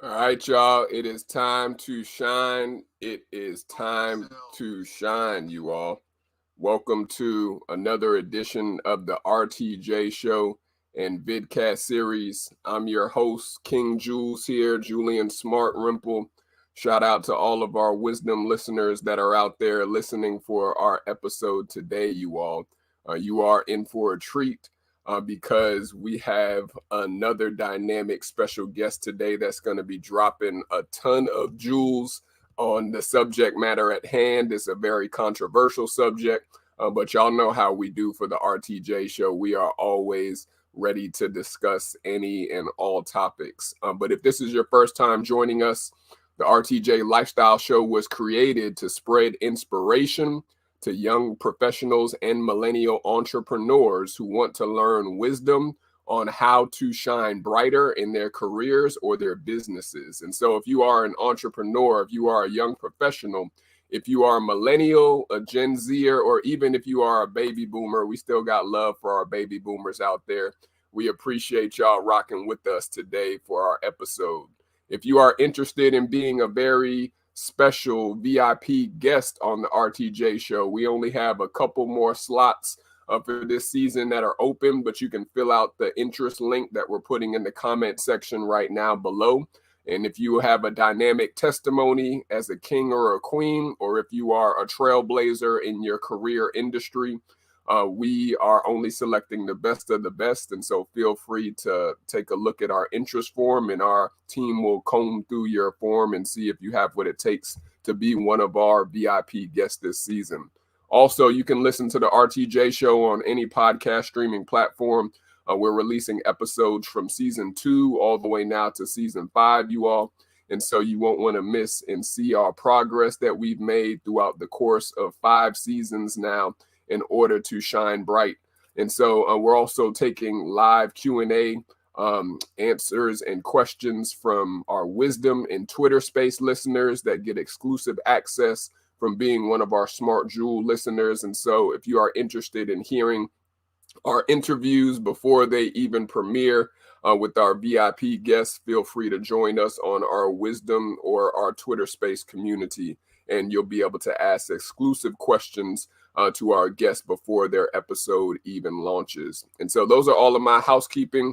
All right, y'all. It is time to shine. It is time to shine, you all. Welcome to another edition of the RTJ Show and vidcast series. I'm your host, King Jewelz here, Julian Smart Rimple. Shout out to all of our wisdom listeners that are out there listening for our episode today, you all. You are in for a treat. Because we have another dynamic special guest today that's going to be dropping a ton of jewels on the subject matter at hand. It's a very controversial subject, but y'all know how we do for the RTJ show. We are always ready to discuss any and all topics. But if this is your first time joining us, the RTJ Lifestyle Show was created to spread inspiration to young professionals and millennial entrepreneurs who want to learn wisdom on how to shine brighter in their careers or their businesses. And so if you are an entrepreneur, if you are a young professional, if you are a millennial, a Gen Zer, or even if you are a baby boomer, we still got love for our baby boomers out there. We appreciate y'all rocking with us today for our episode. If you are interested in being a very special VIP guest on the RTJ show, we only have a couple more slots for this season that are open, but you can fill out the interest link that we're putting in the comment section right now below. And if you have a dynamic testimony as a king or a queen, or if you are a trailblazer in your career industry, we are only selecting the best of the best. And so feel free to take a look at our interest form, and our team will comb through your form and see if you have what it takes to be one of our VIP guests this season. Also, you can listen to the RTJ show on any podcast streaming platform. We're releasing episodes from season 2 all the way now to season 5, you all. And so you won't want to miss and see our progress that we've made throughout the course of 5 seasons now, in order to shine bright. And so we're also taking live Q&A answers and questions from our wisdom and Twitter space listeners that get exclusive access from being one of our Smart Jewel listeners. And so if you are interested in hearing our interviews before they even premiere with our VIP guests, feel free to join us on our wisdom or our Twitter space community, and you'll be able to ask exclusive questions to our guests before their episode even launches. And so those are all of my housekeeping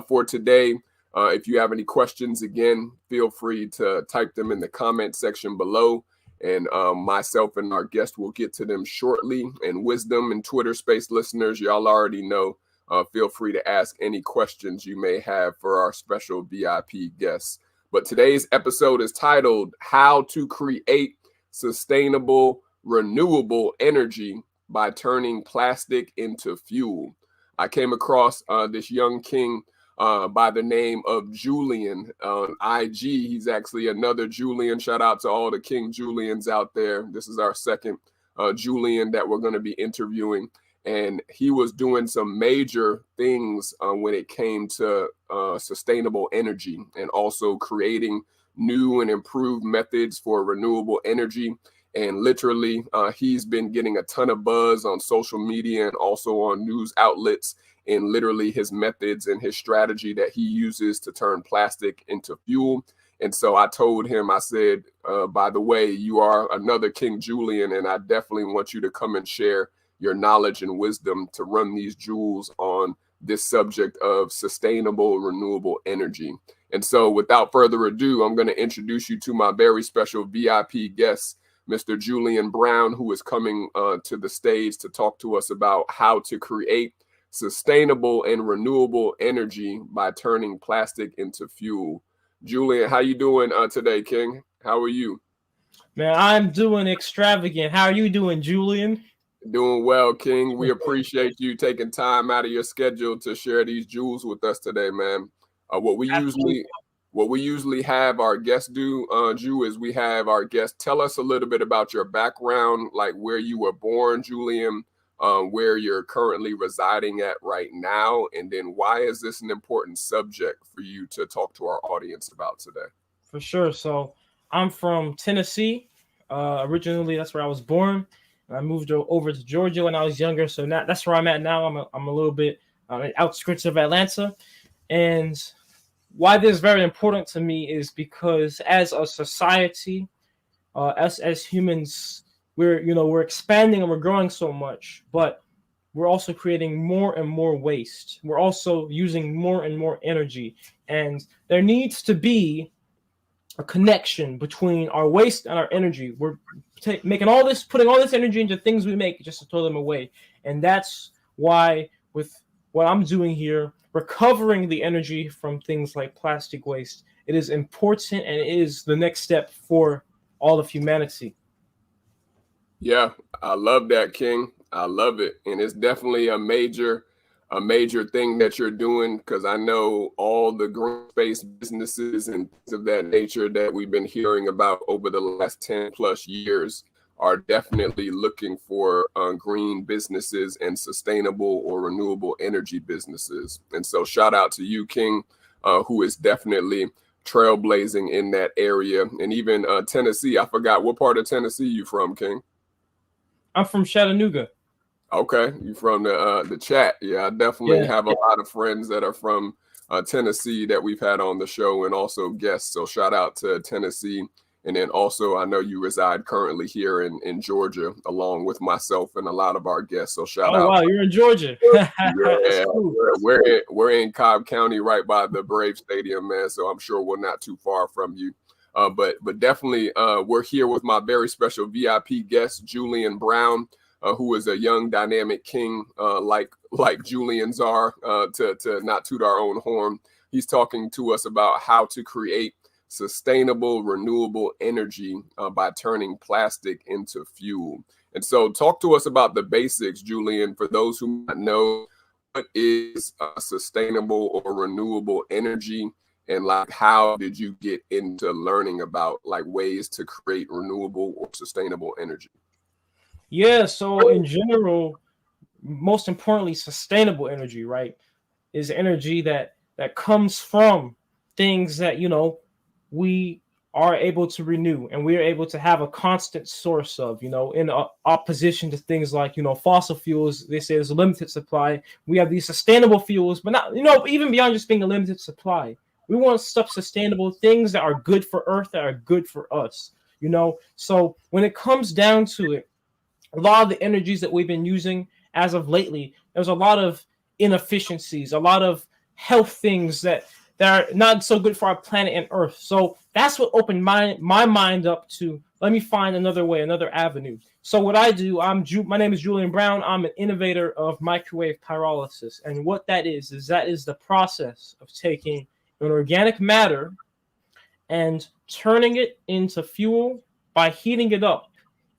for today. If you have any questions, again, feel free to type them in the comment section below, and myself and our guest will get to them shortly. And wisdom and Twitter space listeners, y'all already know, feel free to ask any questions you may have for our special VIP guests. But today's episode is titled How to Create Sustainable Renewable Energy by Turning Plastic into Fuel. I came across this young king by the name of Julian on IG. He's actually another Julian. Shout out to all the King Julians out there. This is our second Julian that we're going to be interviewing. And he was doing some major things when it came to sustainable energy, and also creating new and improved methods for renewable energy. And literally, he's been getting a ton of buzz on social media and also on news outlets, and literally his methods and his strategy that he uses to turn plastic into fuel. And so I told him, I said, by the way, you are another King Julian, and I definitely want you to come and share your knowledge and wisdom to run these jewels on this subject of sustainable renewable energy. And so without further ado, I'm going to introduce you to my very special VIP guest, Mr. Julian Brown, who is coming to the stage to talk to us about how to create sustainable and renewable energy by turning plastic into fuel. Julian, how you doing today, King? How are you? Man, I'm doing extravagant. How are you doing, Julian? Doing well, King. We appreciate you taking time out of your schedule to share these jewels with us today, man. What we usually have our guests do, Ju, is we have our guests tell us a little bit about your background, like where you were born, Julian, where you're currently residing at right now, and then why is this an important subject for you to talk to our audience about today? For sure. So I'm from Tennessee. Originally, that's where I was born. I moved over to Georgia when I was younger, so that's where I'm at now. I'm a little bit outskirts of Atlanta, and why this is very important to me is because as a society, as humans, we're expanding and we're growing so much, but we're also creating more and more waste. We're also using more and more energy, and there needs to be a connection between our waste and our energy. We're putting all this energy into things we make just to throw them away, and that's why with what I'm doing here, recovering the energy from things like plastic waste, it is important and it is the next step for all of humanity. Yeah, I love that, King. I love it. And it's definitely a major thing that you're doing, because I know all the green space businesses and things of that nature that we've been hearing about over the last 10 plus years are definitely looking for green businesses and sustainable or renewable energy businesses. And so shout out to you, King, who is definitely trailblazing in that area. And even Tennessee, I forgot, what part of Tennessee you from, King? I'm from Chattanooga. Okay, you from the chat. Yeah, I definitely have a lot of friends that are from Tennessee that we've had on the show, and also guests. So shout out to Tennessee. And then also, I know you reside currently here in Georgia, along with myself and a lot of our guests. So shout out. Oh, wow, you're in Georgia. Yeah, cool. we're in Cobb County, right by the Brave Stadium, man. So I'm sure we're not too far from you. But definitely, we're here with my very special VIP guest, Julian Brown, who is a young, dynamic king, like Julians are, to not toot our own horn. He's talking to us about how to create sustainable, renewable energy by turning plastic into fuel. And so talk to us about the basics, Julian, for those who might know what is sustainable or renewable energy, and like how did you get into learning about like ways to create renewable or sustainable energy? Yeah, so in general, most importantly, sustainable energy, right, is energy that comes from things that we are able to renew and we are able to have a constant source of, in opposition to things like, fossil fuels. They say there's a limited supply. We have these sustainable fuels, but not, even beyond just being a limited supply, we want stuff sustainable, things that are good for Earth, that are good for us, So when it comes down to it, a lot of the energies that we've been using as of lately, there's a lot of inefficiencies, a lot of health things that are not so good for our planet and Earth. So that's what opened my mind up to, let me find another way, another avenue. So what I do, my name is Julian Brown. I'm an innovator of microwave pyrolysis. And what that is the process of taking an organic matter and turning it into fuel by heating it up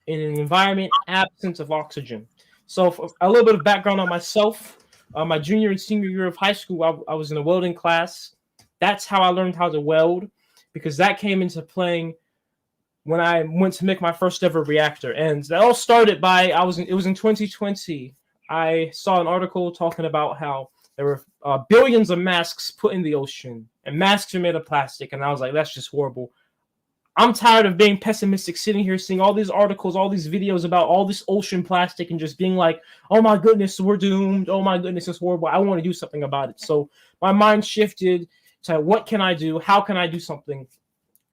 in an environment absent of oxygen. So for a little bit of background on myself, my junior and senior year of high school, I was in a welding class. That's how I learned how to weld, because that came into playing when I went to make my first ever reactor. And that all started it was in 2020. I saw an article talking about how there were billions of masks put in the ocean, and masks are made of plastic. And I was like, that's just horrible. I'm tired of being pessimistic, sitting here seeing all these articles, all these videos about all this ocean plastic and just being like, oh my goodness, we're doomed. Oh my goodness, it's horrible. I want to do something about it. So my mind shifted to what can I do? How can I do something?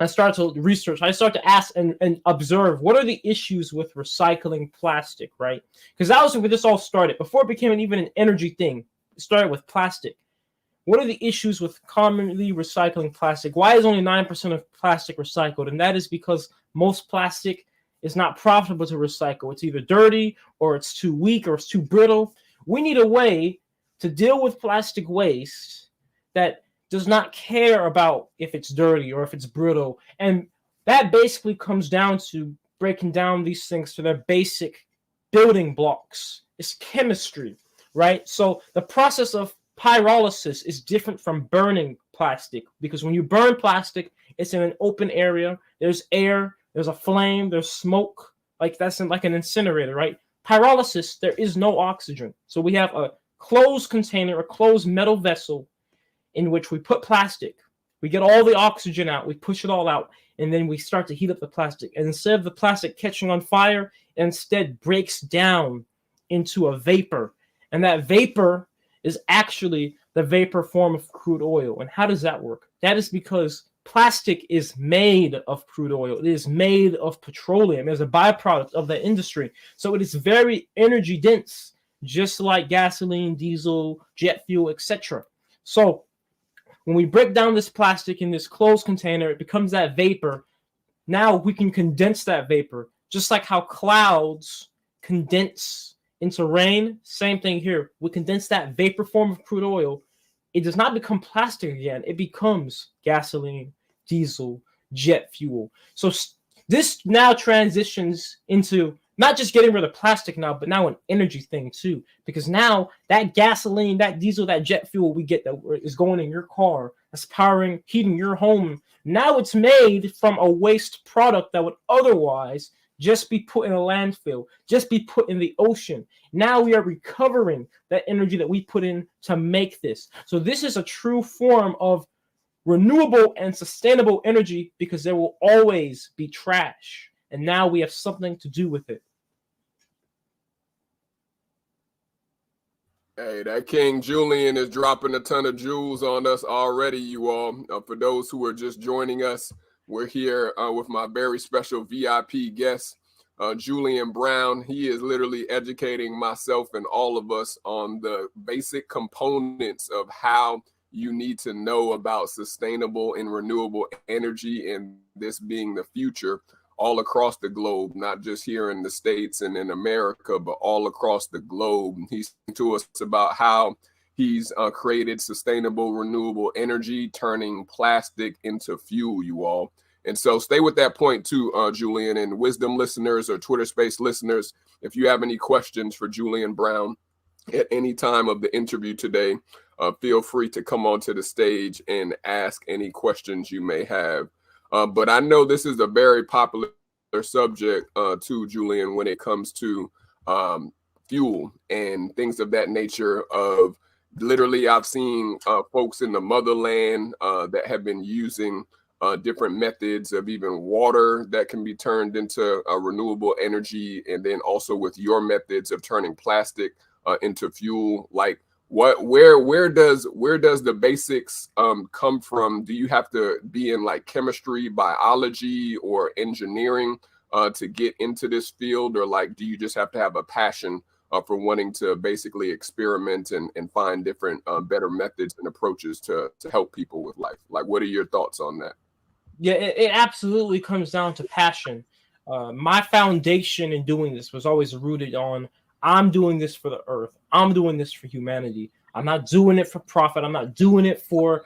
I started to research. I started to ask and observe, what are the issues with recycling plastic, right? Because that was where this all started. Before it became even an energy thing, it started with plastic. What are the issues with commonly recycling plastic? Why is only 9% of plastic recycled? And that is because most plastic is not profitable to recycle. It's either dirty, or it's too weak, or it's too brittle. We need a way to deal with plastic waste that does not care about if it's dirty or if it's brittle. And that basically comes down to breaking down these things to their basic building blocks. It's chemistry, right? So the process of pyrolysis is different from burning plastic, because when you burn plastic, it's in an open area. There's air, there's a flame, there's smoke. Like that's like an incinerator, right? Pyrolysis, there is no oxygen. So we have a closed container, a closed metal vessel in which we put plastic. We get all the oxygen out, we push it all out, and then we start to heat up the plastic. And instead of the plastic catching on fire, it instead breaks down into a vapor. And that vapor is actually the vapor form of crude oil. And how does that work? That is because plastic is made of crude oil. It is made of petroleum as a byproduct of the industry. So it is very energy dense, just like gasoline, diesel, jet fuel, etc. So when we break down this plastic in this closed container, it becomes that vapor. Now we can condense that vapor, just like how clouds condense into rain. Same thing here. We condense that vapor form of crude oil. It does not become plastic again. It becomes gasoline, diesel, jet fuel. So this now transitions into not just getting rid of plastic now, but now an energy thing too. Because now that gasoline, that diesel, that jet fuel we get that is going in your car, that's powering, heating your home, now it's made from a waste product that would otherwise just be put in a landfill, just be put in the ocean. Now we are recovering that energy that we put in to make this. So this is a true form of renewable and sustainable energy, because there will always be trash. And now we have something to do with it. Hey, that King Julian is dropping a ton of jewels on us already, you all. For those who are just joining us, we're here with my very special VIP guest, Julian Brown. He is literally educating myself and all of us on the basic components of how you need to know about sustainable and renewable energy, and this being the future all across the globe, not just here in the States and in America, but all across the globe. He's talking to us about how he's created sustainable, renewable energy, turning plastic into fuel, you all. And so stay with that point too, Julian, and Wisdom listeners or Twitter Space listeners, if you have any questions for Julian Brown at any time of the interview today, feel free to come onto the stage and ask any questions you may have. But I know this is a very popular subject too, Julian, when it comes to fuel and things of that nature. Of literally, I've seen folks in the motherland that have been using different methods of even water that can be turned into renewable energy, and then also with your methods of turning plastic into fuel. Like, where does the basics come from? Do you have to be in like chemistry, biology, or engineering to get into this field, or like do you just have to have a passion for wanting to basically experiment and find different better methods and approaches to help people with life? Like, what are your thoughts on that? Yeah, it absolutely comes down to passion. My foundation in doing this was always rooted on, I'm doing this for the earth. I'm doing this for humanity. I'm not doing it for profit. I'm not doing it for,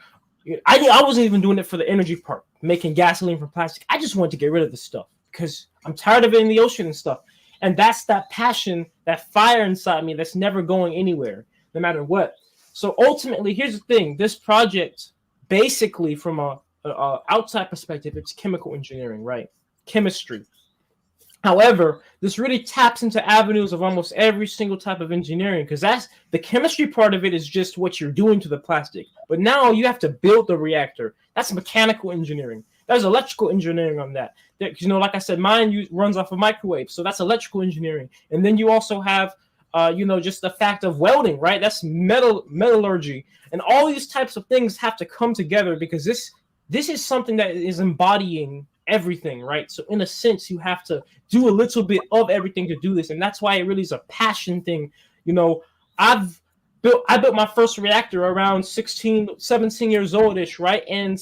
I wasn't even doing it for the energy part, making gasoline from plastic. I just wanted to get rid of this stuff because I'm tired of it in the ocean and stuff. And that's that passion, that fire inside me that's never going anywhere, no matter what. So ultimately, here's the thing. This project, basically from a outside perspective, it's chemical engineering, right? Chemistry. However, this really taps into avenues of almost every single type of engineering, because that's the chemistry part of it is just what you're doing to the plastic. But now you have to build the reactor. That's mechanical engineering. There's electrical engineering on that. You know, like I said, mine runs off of microwaves, so that's electrical engineering. And then you also have, just the fact of welding, right? That's metallurgy, and all these types of things have to come together, because this is something that is embodying everything, right? So in a sense, you have to do a little bit of everything to do this, and that's why it really is a passion thing. You know, I built my first reactor around 16, 17 years oldish, right? And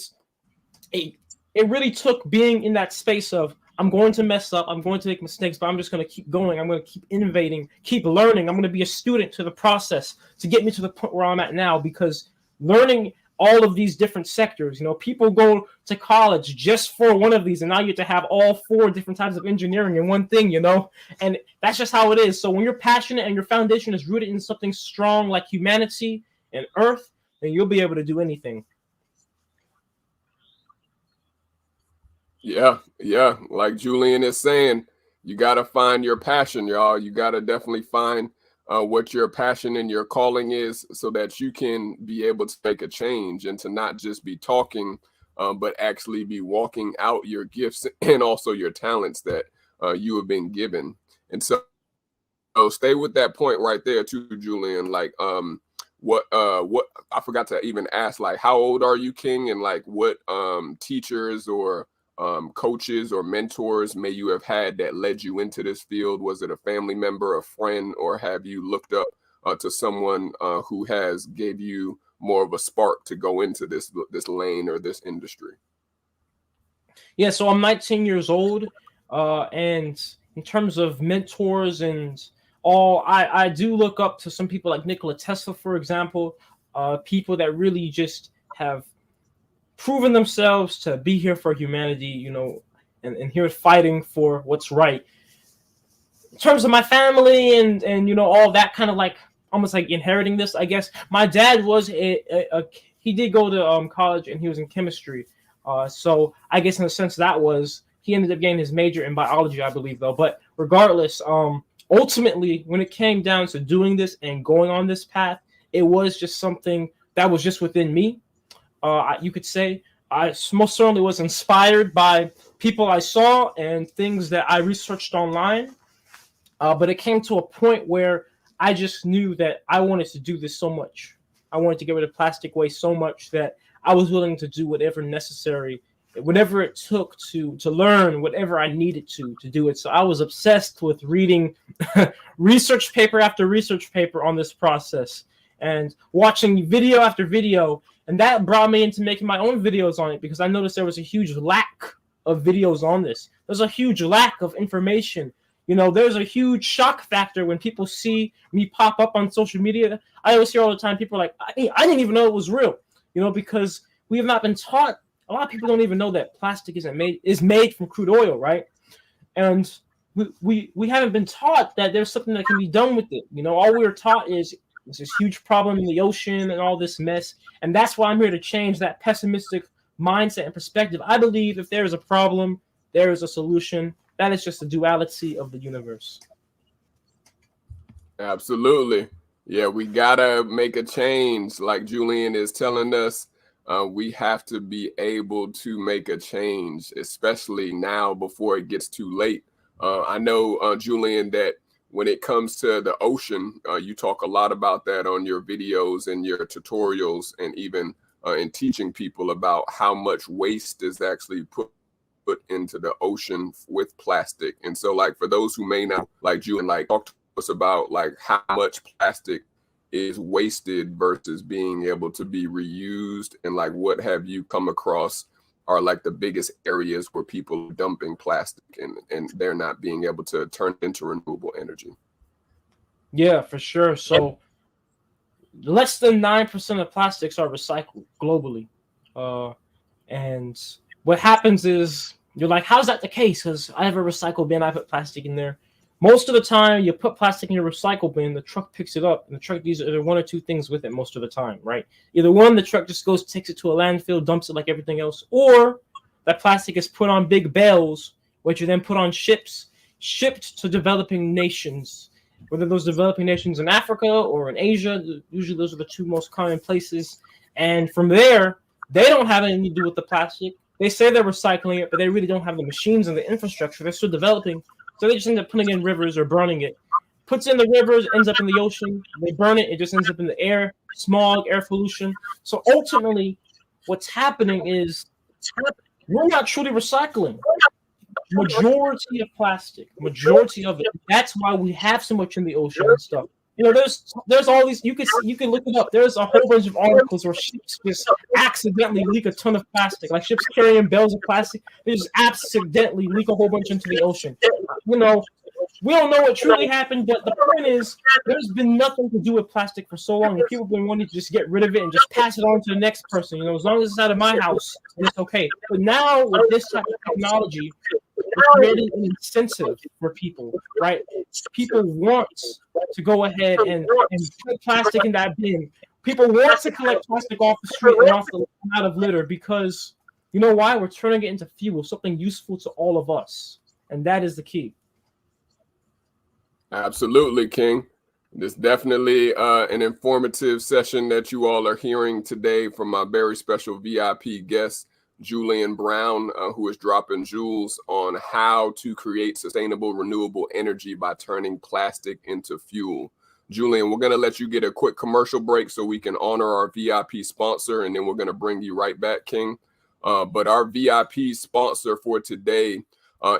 it really took being in that space of, I'm going to mess up, I'm going to make mistakes, but I'm just going to keep going. I'm going to keep innovating, keep learning. I'm going to be a student to the process to get me to the point where I'm at now, because learning all of these different sectors, people go to college just for one of these, and now you have to have all 4 different types of engineering in one thing, and that's just how it is. So when you're passionate and your foundation is rooted in something strong like humanity and earth, then you'll be able to do anything. Yeah. Like Julian is saying, you got to find your passion, y'all. You got to definitely find what your passion and your calling is, so that you can be able to make a change and to not just be talking, but actually be walking out your gifts and also your talents that you have been given. And so stay with that point right there too, Julian. Like, what I forgot to even ask, like, how old are you, King? And like, what teachers or coaches or mentors may you have had that led you into this field? Was it a family member, a friend, or have you looked up to someone who has gave you more of a spark to go into this lane or this industry? Yeah, so I'm 19 years old, and in terms of mentors and all, I do look up to some people like Nikola Tesla, for example, people that really just have proven themselves to be here for humanity, you know, and here fighting for what's right. In terms of my family and you know, all that kind of like almost like inheriting this, I guess. My dad was he did go to college and he was in chemistry. So I guess in a sense that was, he ended up getting his major in biology, I believe, though. But regardless, ultimately, when it came down to doing this and going on this path, it was just something that was just within me. You could say I most certainly was inspired by people I saw and things that I researched online. But it came to a point where I just knew that I wanted to do this so much. I wanted to get rid of plastic waste so much that I was willing to do whatever necessary, whatever it took to learn whatever I needed to do it. So I was obsessed with reading research paper after research paper on this process and watching video after video. And that brought me into making my own videos on it, because I noticed there was a huge lack of videos on this. There's a huge lack of information. You know, there's a huge shock factor when people see me pop up on social media. I always hear all the time, people are like, I didn't even know it was real, you know, because we have not been taught. A lot of people don't even know that plastic is made from crude oil, right? And we haven't been taught that there's something that can be done with it. You know, all we were taught is there's this huge problem in the ocean and all this mess. And that's why I'm here to change that pessimistic mindset and perspective. I believe if there is a problem, there is a solution. That is just the duality of the universe. Absolutely. Yeah, we gotta make a change. Like Julian is telling us, we have to be able to make a change, especially now before it gets too late. I know, Julian, that when it comes to the ocean, you talk a lot about that on your videos and your tutorials, and even in teaching people about how much waste is actually put into the ocean with plastic. And so, like, for those who may not, like Julian, like, talk to us about like how much plastic is wasted versus being able to be reused, and like what have you come across are like the biggest areas where people are dumping plastic and they're not being able to turn it into renewable energy. Yeah, for sure. So less than 9% of plastics are recycled globally. And what happens is, you're like, how's that the case? Because I have a recycle bin, I put plastic in there. Most of the time, you put plastic in your recycle bin, the truck picks it up, and the truck does either one or two things with it most of the time, right? Either one, the truck just goes, takes it to a landfill, dumps it like everything else, or that plastic is put on big bales, which are then put on ships, shipped to developing nations, whether those developing nations in Africa or in Asia. Usually those are the two most common places. And from there, they don't have anything to do with the plastic. They say they're recycling it, but they really don't have the machines and the infrastructure. They're still developing. So they just end up putting it in rivers or burning it. Puts it in the rivers, ends up in the ocean. They burn it, it just ends up in the air, smog, air pollution. So ultimately, what's happening is we're not truly recycling. Majority of plastic, majority of it. That's why we have so much in the ocean and stuff. You know, there's all these. You can look it up. There's a whole bunch of articles where ships just accidentally leak a ton of plastic, like ships carrying bales of plastic. They just accidentally leak a whole bunch into the ocean. You know, we don't know what truly happened, but the point is, there's been nothing to do with plastic for so long, and people have been wanting to just get rid of it and just pass it on to the next person. You know, as long as it's out of my house, it's okay. But now with this type of technology, it's creating an incentive for people, right? People want to go ahead and put plastic in that bin. People want to collect plastic off the street and out of litter, because you know why? We're turning it into fuel, something useful to all of us. And that is the key. Absolutely, King. This definitely an informative session that you all are hearing today from my very special VIP guest, Julian Brown, who is dropping jewels on how to create sustainable renewable energy by turning plastic into fuel. Julian, we're going to let you get a quick commercial break so we can honor our VIP sponsor, and then we're going to bring you right back, King. But our VIP sponsor for today,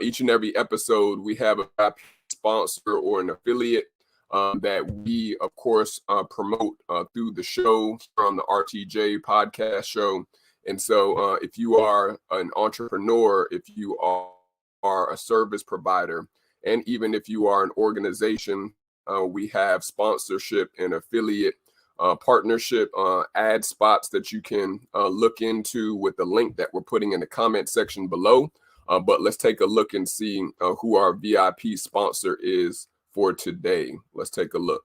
each and every episode, we have a VIP sponsor or an affiliate that we, of course, promote through the show on the RTJ podcast show. And so if you are an entrepreneur, if you are a service provider, and even if you are an organization, we have sponsorship and affiliate partnership ad spots that you can look into with the link that we're putting in the comment section below. But let's take a look and see who our VIP sponsor is for today. Let's take a look.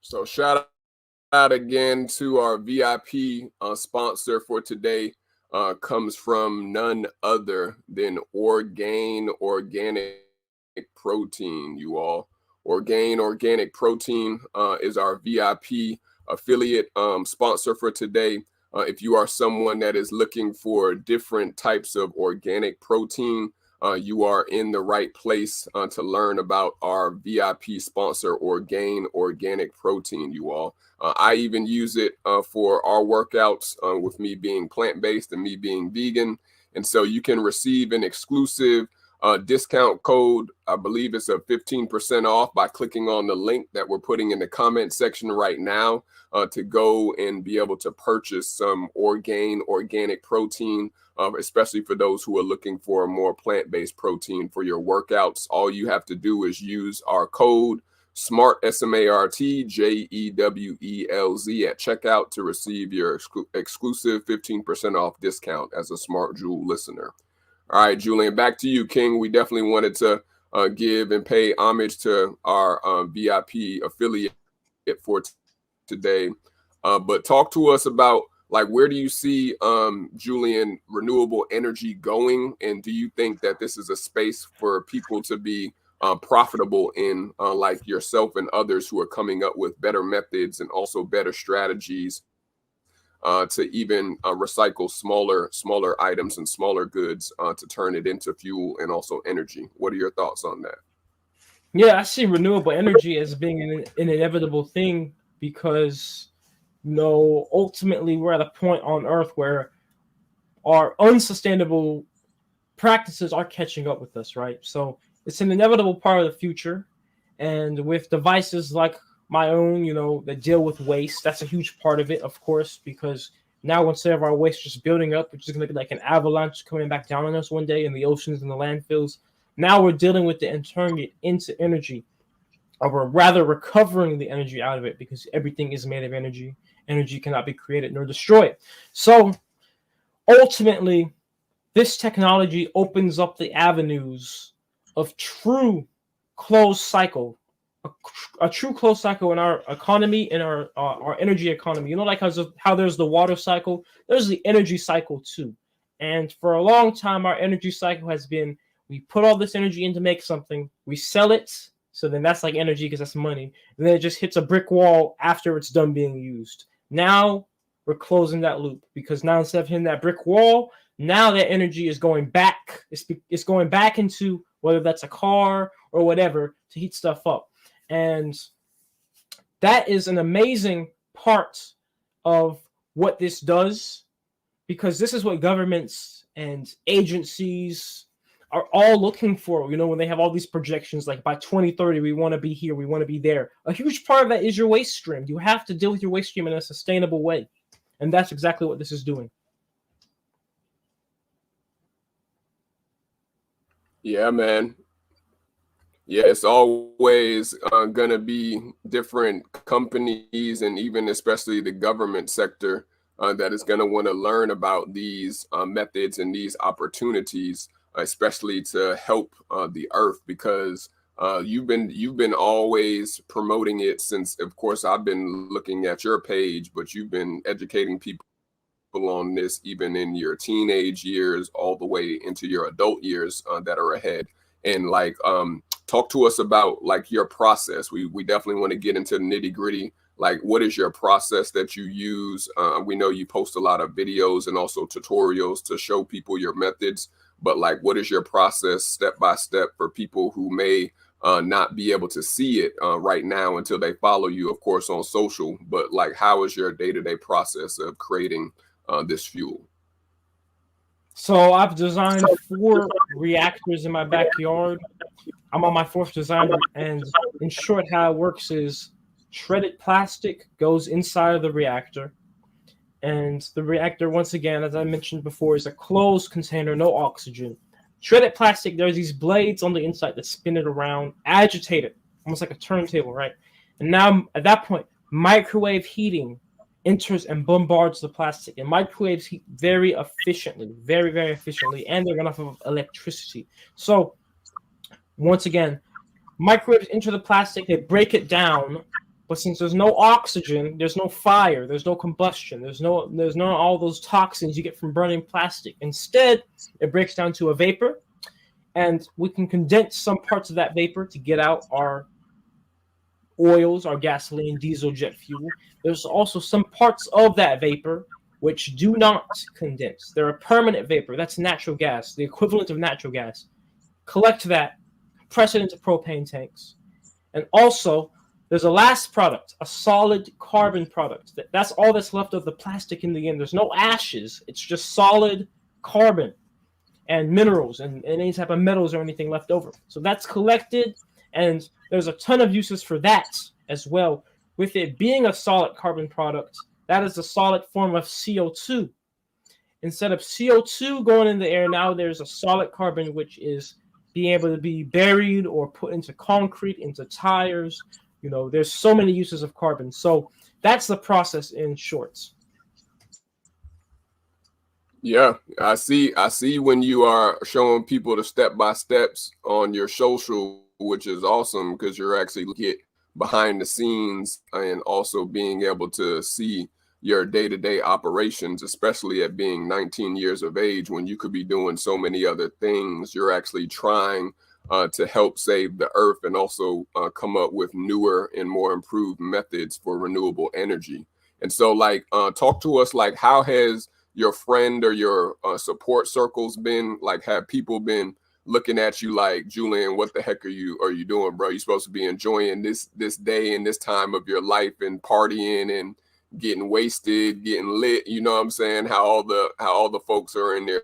So shout out again to our VIP sponsor for today. Comes from none other than Orgain Organic Protein, you all. Orgain Organic Protein is our VIP affiliate sponsor for today. If you are someone that is looking for different types of organic protein, you are in the right place to learn about our VIP sponsor, Orgain Organic Protein, you all. I even use it for our workouts with me being plant-based and me being vegan. And so you can receive an exclusive discount code. I believe it's a 15% off by clicking on the link that we're putting in the comment section right now to go and be able to purchase some Orgain Organic Protein, especially for those who are looking for a more plant-based protein for your workouts. All you have to do is use our code SMART, SMART, JEWELZ at checkout to receive your exclusive 15% off discount as a Smart Jewel listener. All right, Julian, back to you, King. We definitely wanted to give and pay homage to our VIP affiliate for today. But talk to us about, like, where do you see, Julian, renewable energy going? And do you think that this is a space for people to be profitable in, like yourself and others who are coming up with better methods and also better strategies to even recycle smaller items and smaller goods to turn it into fuel and also energy? What are your thoughts on that? Yeah, I see renewable energy as being an inevitable thing because, ultimately we're at a point on Earth where our unsustainable practices are catching up with us, right? So it's an inevitable part of the future. And with devices like my own, that deal with waste, that's a huge part of it, of course, because now instead of our waste just building up, which is going to be like an avalanche coming back down on us one day in the oceans and the landfills, now we're dealing with and turning it into energy, or we're rather recovering the energy out of it, because everything is made of energy. Energy cannot be created nor destroyed. So ultimately, this technology opens up the avenues of true closed cycle, a true closed cycle in our economy, in our energy economy. Like how there's the water cycle, there's the energy cycle too. And for a long time, our energy cycle has been We put all this energy in to make something. We sell it. So then that's like energy because that's money. And then it just hits a brick wall after it's done being used. Now we're closing that loop because now instead of hitting that brick wall, now that energy is going back. It's going back into whether that's a car or whatever to heat stuff up. And that is an amazing part of what this does, because this is what governments and agencies are all looking for, when they have all these projections, like by 2030, we want to be here, we want to be there. A huge part of that is your waste stream. You have to deal with your waste stream in a sustainable way. And that's exactly what this is doing. Yeah, man. Yeah, it's always going to be different companies and even especially the government sector that is going to want to learn about these methods and these opportunities, especially to help the earth, because you've been always promoting it since, of course, I've been looking at your page, but you've been educating people on this even in your teenage years all the way into your adult years that are ahead. And like talk to us about like your process. We definitely want to get into the nitty gritty. Like, what is your process that you use? We know you post a lot of videos and also tutorials to show people your methods, but like, what is your process step by step for people who may not be able to see it right now until they follow you, of course, on social? But like, how is your day-to-day process of creating this fuel? So I've designed 4 reactors in my backyard. I'm on my 4th design, and in short, how it works is shredded plastic goes inside of the reactor. And the reactor, once again, as I mentioned before, is a closed container, no oxygen. Shredded plastic, there's these blades on the inside that spin it around, agitate it, almost like a turntable, right? And now, at that point, microwave heating enters and bombards the plastic. And microwaves heat very efficiently, very, very efficiently, and they're enough of electricity. So, once again, microwaves enter the plastic, they break it down, but since there's no oxygen, there's no fire, there's no combustion, there's no all those toxins you get from burning plastic. Instead, it breaks down to a vapor, and we can condense some parts of that vapor to get out our oils, our gasoline, diesel, jet fuel. There's also some parts of that vapor which do not condense. They're a permanent vapor. That's natural gas, the equivalent of natural gas. Collect that, press it into propane tanks. And also, there's a last product, a solid carbon product. That's all that's left of the plastic in the end. There's no ashes. It's just solid carbon and minerals and any type of metals or anything left over. So that's collected, and there's a ton of uses for that as well. With it being a solid carbon product, that is a solid form of CO2. Instead of CO2 going in the air, now there's a solid carbon, which is being able to be buried or put into concrete, into tires. There's so many uses of carbon. So that's the process in shorts. Yeah, I see when you are showing people the step-by-steps on your social, which is awesome because you're actually get behind the scenes and also being able to see your day-to-day operations, especially at being 19 years of age when you could be doing so many other things. You're actually trying to help save the earth and also come up with newer and more improved methods for renewable energy. And so like, talk to us, like, how has your friend or your support circles been? Like, have people been looking at you like, Julian, what the heck are you doing, bro? You're supposed to be enjoying this day and this time of your life and partying and getting wasted, getting lit. You know what I'm saying? How all the folks are in their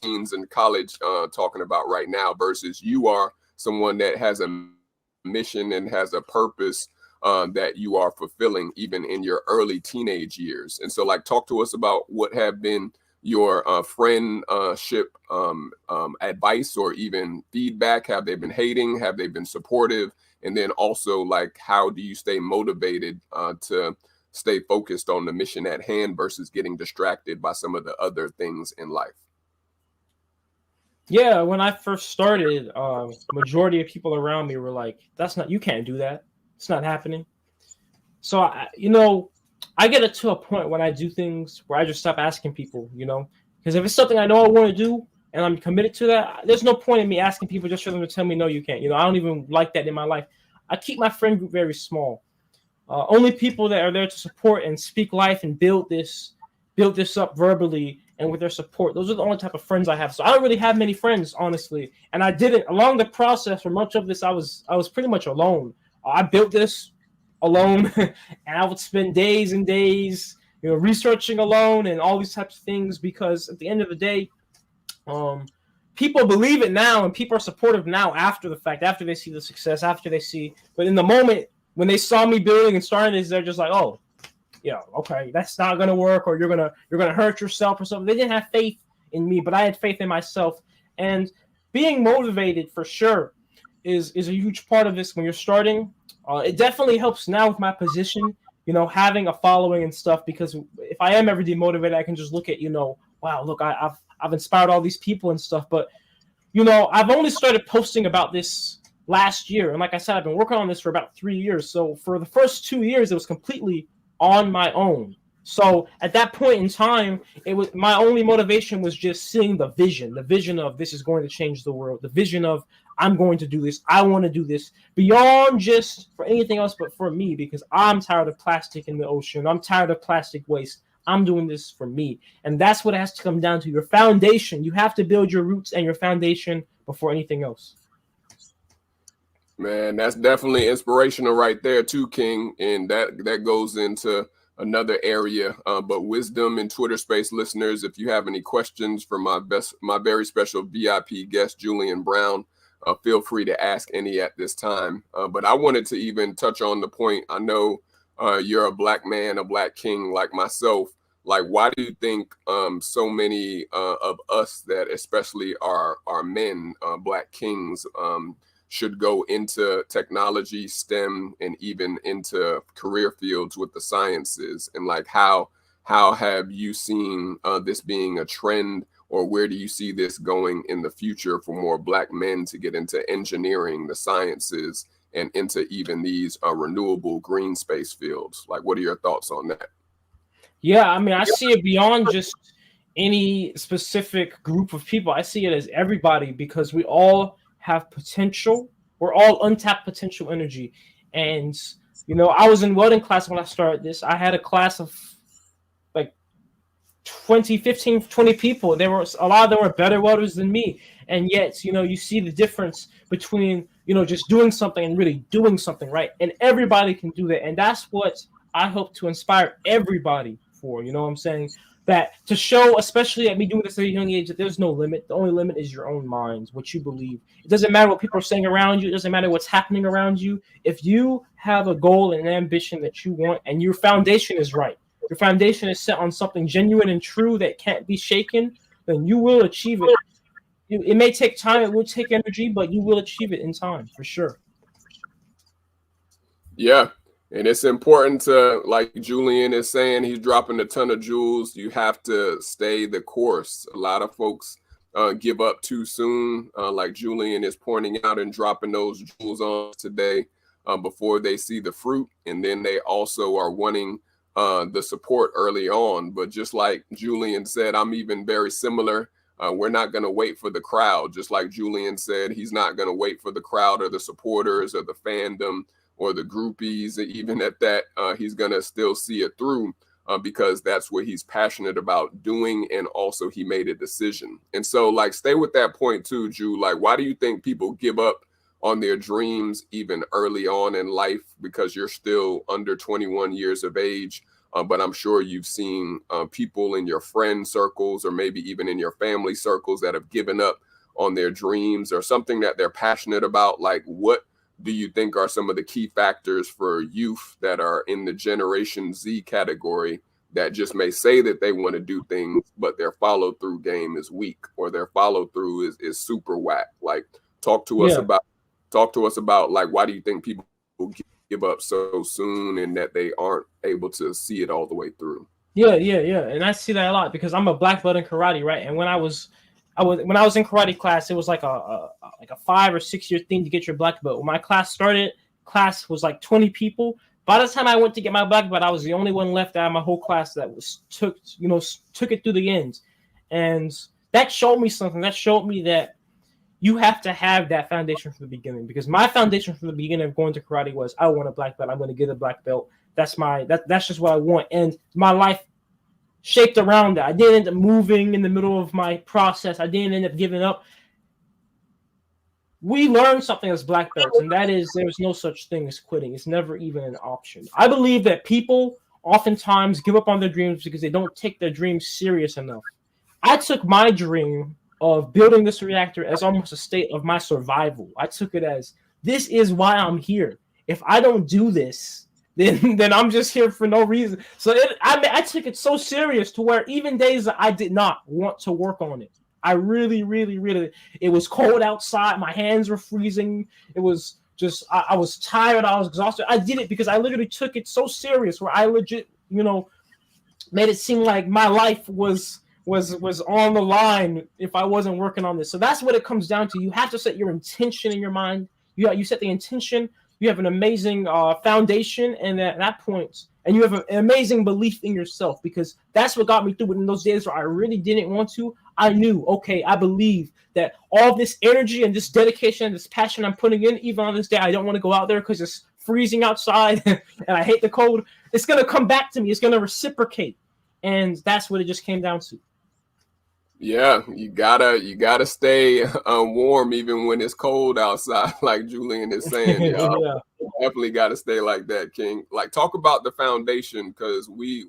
teens and college talking about right now, versus you are someone that has a mission and has a purpose that you are fulfilling even in your early teenage years. And so like, talk to us about what have been your friendship advice or even feedback. Have they been hating? Have they been supportive? And then also, like, how do you stay motivated to stay focused on the mission at hand versus getting distracted by some of the other things in life? Yeah, when I first started, majority of people around me were like, you can't do that. It's not happening. So, I get it to a point when I do things where I just stop asking people, because if it's something I know I want to do, and I'm committed to that, there's no point in me asking people just for them to tell me no, you can't. I don't even like that in my life. I keep my friend group very small. Only people that are there to support and speak life and build this up verbally and with their support. Those are the only type of friends I have. So I don't really have many friends, honestly. And I didn't along the process for much of this. I was pretty much alone. I built this alone, and I would spend days and days, researching alone and all these types of things. Because at the end of the day, people believe it now, and people are supportive now after the fact, after they see the success, after they see. But in the moment when they saw me building and starting this, they're just like, oh, yeah, okay, that's not gonna work, or you're gonna hurt yourself or something. They didn't have faith in me, but I had faith in myself. And being motivated for sure is a huge part of this when you're starting. It definitely helps now with my position, having a following and stuff, because if I am ever demotivated, I can just look at, wow, look, I've inspired all these people and stuff. But I've only started posting about this last year, and like I said, I've been working on this for about 3 years. So for the first 2 years, it was completely on my own. So at that point in time, it was my only motivation was just seeing the vision of this is going to change the world, the vision of I'm going to do this, I want to do this beyond just for anything else but for me, because I'm tired of plastic in the ocean, I'm tired of plastic waste. I'm doing this for me. And that's what it has to come down to. Your foundation. You have to build your roots and your foundation before anything else. Man, that's definitely inspirational right there too, King. And that goes into another area. But Wisdom and Twitter Space listeners, if you have any questions for my very special VIP guest, Julian Brown, feel free to ask any at this time. But I wanted to even touch on the point. I know you're a black man, a black king like myself. Like, why do you think so many of us that especially are men, black kings, should go into technology, STEM, and even into career fields with the sciences? And like, how have you seen this being a trend, or where do you see this going in the future for more black men to get into engineering, the sciences, and into even these renewable green space fields? Like, what are your thoughts on that? Yeah, I mean, I see it beyond just any specific group of people. I see it as everybody, because we all have potential. We're all untapped potential energy. And, I was in welding class when I started this. I had a class of like 15, 20 people. A lot of them were better welders than me. And yet, you see the difference between, just doing something and really doing something, right? And everybody can do that. And that's what I hope to inspire everybody for, you know what I'm saying? That to show, especially at me doing this at a young age, that there's no limit. The only limit is your own mind, what you believe. It doesn't matter what people are saying around you. It doesn't matter what's happening around you. If you have a goal and an ambition that you want, and your foundation is right, your foundation is set on something genuine and true that can't be shaken, then you will achieve it. It may take time, it will take energy, but you will achieve it in time, for sure. Yeah. And it's important to, like Julian is saying, he's dropping a ton of jewels. You have to stay the course. A lot of folks give up too soon, like Julian is pointing out, and dropping those jewels on today before they see the fruit. And then they also are wanting the support early on. But just like Julian said, I'm even very similar. We're not going to wait for the crowd. Just like Julian said, he's not going to wait for the crowd or the supporters or the fandom or the groupies. Even at that, he's going to still see it through because that's what he's passionate about doing. And also he made a decision. And so, like, stay with that point too, Ju. Like, why do you think people give up on their dreams even early on in life? Because you're still under 21 years of age. But I'm sure you've seen people in your friend circles, or maybe even in your family circles, that have given up on their dreams or something that they're passionate about. Like, what do you think are some of the key factors for youth that are in the Generation Z category that just may say that they want to do things, but their follow through game is weak, or their follow through is super whack? Like, talk to us about like, why do you think people give up so soon and that they aren't able to see it all the way through? Yeah. And I see that a lot because I'm a black belt in karate, right? And when I was in karate class, it was like a 5 or 6 year thing to get your black belt. When my class started, class was like 20 people. By the time I went to get my black belt, I was the only one left out of my whole class that took it through the end. And that showed me something. That showed me that you have to have that foundation from the beginning, because my foundation from the beginning of going to karate was, I want a black belt. I'm going to get a black belt. That's just what I want. And my life shaped around that. I didn't end up moving in the middle of my process. I didn't end up giving up. We learned something as black belts, and that is there's no such thing as quitting. It's never even an option. I believe that people oftentimes give up on their dreams because they don't take their dreams serious enough. I took my dream of building this reactor as almost a state of my survival. I took it as, this is why I'm here. If I don't do this, then I'm just here for no reason. So I took it so serious to where even days that I did not want to work on it, I really, really, really, it was cold outside. My hands were freezing. It was just, I was tired. I was exhausted. I did it because I literally took it so serious where I legit, made it seem like my life was on the line if I wasn't working on this. So that's what it comes down to. You have to set your intention in your mind. You set the intention. You have an amazing foundation, and at that point, and you have an amazing belief in yourself, because that's what got me through it in those days where I really didn't want to. I knew, okay, I believe that all this energy and this dedication and this passion I'm putting in, even on this day, I don't want to go out there because it's freezing outside and I hate the cold. It's going to come back to me. It's going to reciprocate. And that's what it just came down to. Yeah, you gotta stay warm even when it's cold outside, like Julian is saying. Yeah. Definitely got to stay like that, King. Like, talk about the foundation, because we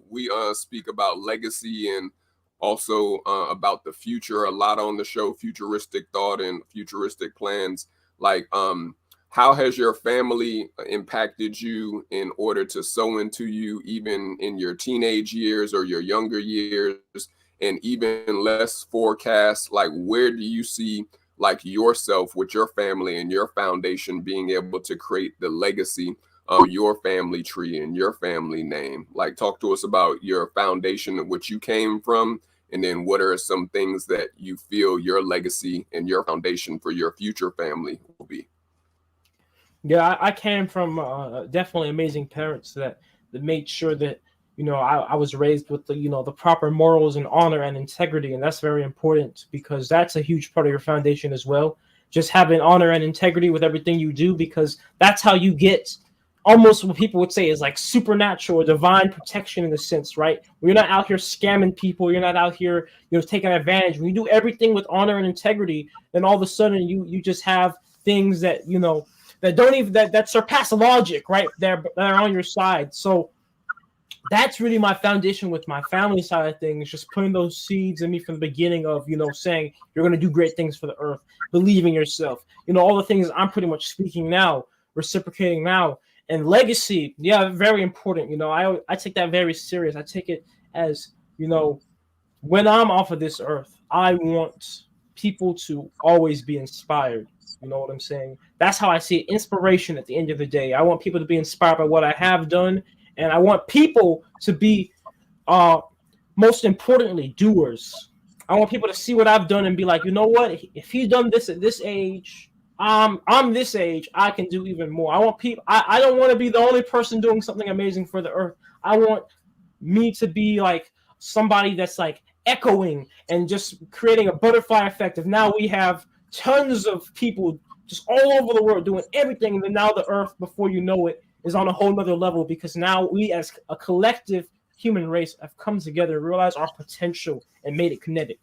speak about legacy and also about the future a lot on the show, futuristic thought and futuristic plans. Like, how has your family impacted you in order to sow into you, even in your teenage years or your younger years? And even less forecast, like, where do you see like yourself with your family and your foundation being able to create the legacy of your family tree and your family name? Like, talk to us about your foundation and which you came from, and then what are some things that you feel your legacy and your foundation for your future family will be? Yeah, I came from definitely amazing parents that made sure that I was raised with the proper morals and honor and integrity, and that's very important because that's a huge part of your foundation as well. Just having honor and integrity with everything you do, because that's how you get almost what people would say is like supernatural or divine protection in a sense, right? You're not out here scamming people, you're not out here taking advantage. When you do everything with honor and integrity, then all of a sudden you just have things that that don't even that surpass logic, right? That are on your side. So that's really my foundation with my family side of things, just putting those seeds in me from the beginning of, saying you're going to do great things for the earth, believe in yourself, all the things I'm pretty much speaking now, reciprocating now. And legacy, yeah, very important. I take that very serious. I take it as, when I'm off of this earth, I want people to always be inspired. You know what I'm saying? That's how I see it. Inspiration at the end of the day. I want people to be inspired by what I have done. And I want people to be, most importantly, doers. I want people to see what I've done and be like, you know what? If he's done this at this age, I'm this age, I can do even more. I want people. I don't want to be the only person doing something amazing for the earth. I want me to be like somebody that's like echoing and just creating a butterfly effect of now we have tons of people just all over the world doing everything, and then now the earth, before you know it, is on a whole nother level, because now we as a collective human race have come together, realized our potential, and made it kinetic.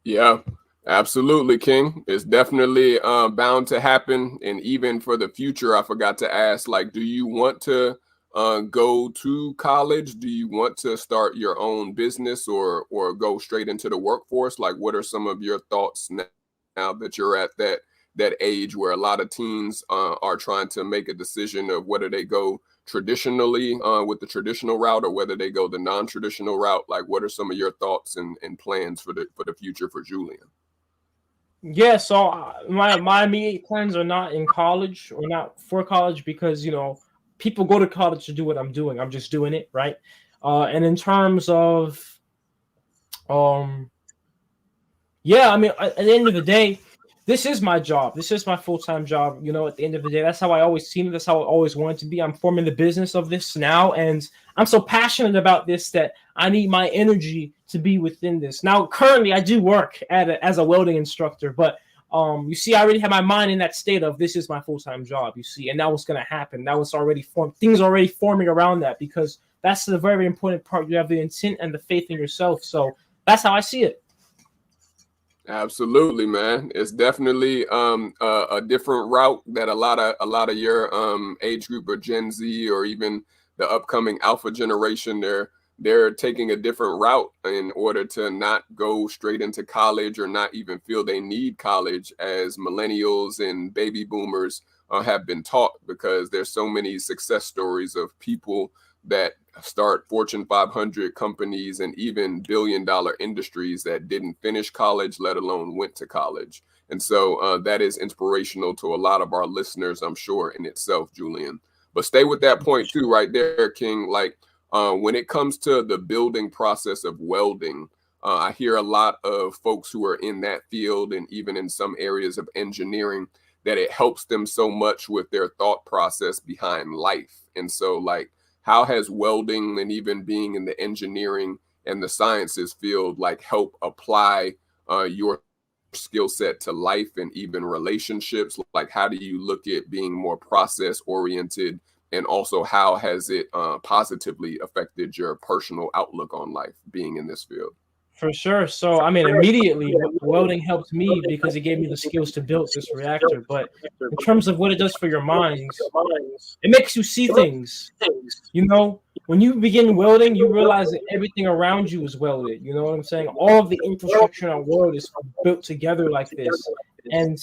Yeah, absolutely, King. It's definitely bound to happen. And even for the future, I forgot to ask, like, do you want to go to college? Do you want to start your own business or go straight into the workforce? Like, what are some of your thoughts now that you're at that age where a lot of teens are trying to make a decision of whether they go traditionally with the traditional route or whether they go the non-traditional route? Like, what are some of your thoughts and plans for the future for Julian? Yeah, so my immediate plans are not in college or not for college, because people go to college to do what I'm doing. I'm just doing it, right? And in terms of yeah, I mean, at the end of the day, this is my job. This is my full-time job. You know, at the end of the day, that's how I always seen it. That's how I always wanted to be. I'm forming the business of this now, and I'm so passionate about this that I need my energy to be within this. Now, currently, I do work as a welding instructor, but you see, I already have my mind in that state of this is my full-time job. You see, and now what's going to happen? Now it's already formed. Things are already forming around that because that's the very important part. You have the intent and the faith in yourself. So that's how I see it. Absolutely, man. It's definitely a different route that a lot of your age group or Gen Z or even the upcoming Alpha generation, they're taking a different route in order to not go straight into college or not even feel they need college as millennials and baby boomers have been taught, because there's so many success stories of people that start Fortune 500 companies and even billion-dollar industries that didn't finish college, let alone went to college. And so that is inspirational to a lot of our listeners, I'm sure, in itself, Julian. But stay with that point too, right there, King. Like when it comes to the building process of welding, I hear a lot of folks who are in that field and even in some areas of engineering that it helps them so much with their thought process behind life. And so like, how has welding and even being in the engineering and the sciences field like help apply your skill set to life and even relationships? Like, how do you look at being more process oriented? And also, how has it positively affected your personal outlook on life being in this field? For sure. So, I mean, immediately welding helped me because it gave me the skills to build this reactor. But in terms of what it does for your minds, it makes you see things. You know, when you begin welding, you realize that everything around you is welded. You know what I'm saying? All of the infrastructure in our world is built together like this. And